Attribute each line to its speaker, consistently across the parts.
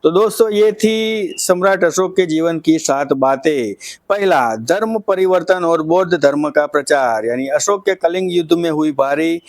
Speaker 1: तो दोस्तों ये थी सम्राट अशोक के जीवन की 7 बातें। पहला, धर्म परिवर्तन और बौद्ध धर्म का प्रचार, यानी अशोक के कलिंग युद्ध में हुई भारी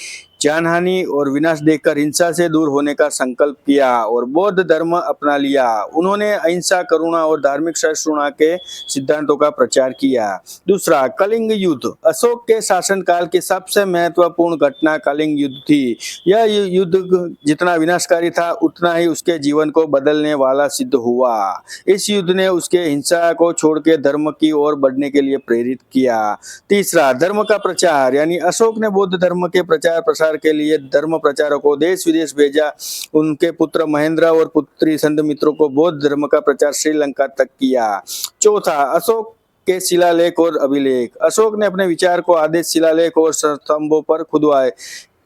Speaker 1: जानहानि और विनाश देखकर हिंसा से दूर होने का संकल्प किया और बौद्ध धर्म अपना लिया। उन्होंने अहिंसा, करुणा और धार्मिक सहिष्णुता के सिद्धांतों का प्रचार किया। दूसरा, कलिंग युद्ध अशोक के शासनकाल की सबसे महत्वपूर्ण घटना कलिंग युद्ध थी। यह युद्ध जितना विनाशकारी था उतना ही उसके जीवन को बदलने वाला सिद्ध हुआ। इस युद्ध ने उसके हिंसा को छोड़ के धर्म की ओर बढ़ने के लिए प्रेरित किया। तीसरा, धर्म का प्रचार, यानी अशोक ने बौद्ध धर्म के प्रचार प्रसार के लिए धर्म प्रचारकों को देश विदेश भेजा। उनके पुत्र महेंद्र और पुत्री संघमित्रों को बौद्ध धर्म का प्रचार श्रीलंका तक किया। चौथा, अशोक के शिलालेख और अभिलेख। अशोक ने अपने विचार को आदेश, शिलालेख और स्तंभों पर खुदवाए।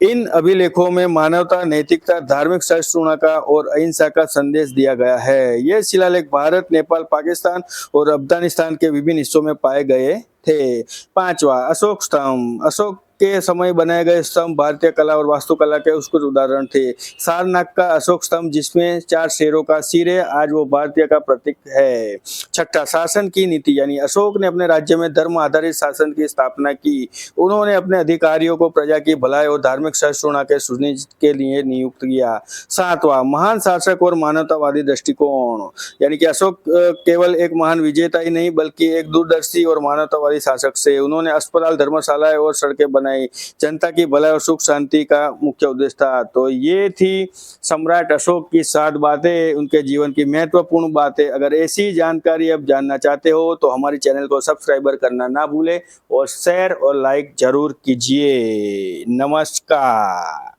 Speaker 1: इन अभिलेखों में मानवता, नैतिकता, धार्मिक सहिष्णुता और अहिंसा का संदेश दिया गया है। ये शिलालेख भारत, नेपाल, पाकिस्तान और अफगानिस्तान के विभिन्न हिस्सों में पाए गए थे। पांचवा, अशोक स्तंभ। अशोक के समय बनाए गए स्तंभ भारतीय कला और वास्तुकला के कुछ उदाहरण थे। सारनाथ का अशोक स्तंभ जिसमें 4 शेरों का सिर है, आज वो भारतीय का प्रतीक है। छठा, शासन की नीति, यानी अशोक ने अपने राज्य में धर्म आधारित शासन की स्थापना की। उन्होंने अपने अधिकारियों को प्रजा की भलाई और धार्मिक सहिष्णुता के सुनिश्चित के लिए नियुक्त किया। सातवां, महान शासक और मानवतावादी दृष्टिकोण, यानी कि अशोक केवल एक महान विजेता ही नहीं बल्कि एक दूरदर्शी और मानवतावादी शासक से। उन्होंने अस्पताल, धर्मशालाएं और सड़कें बनाई। जनता की भलाई और सुख शांति का मुख्य उद्देश्य था। तो ये थी सम्राट अशोक की 7 बातें, उनके जीवन की महत्वपूर्ण बातें। अगर ऐसी जानकारी आप जानना चाहते हो तो हमारे चैनल को सब्सक्राइबर करना ना भूले और शेयर और लाइक जरूर कीजिए। नमस्कार।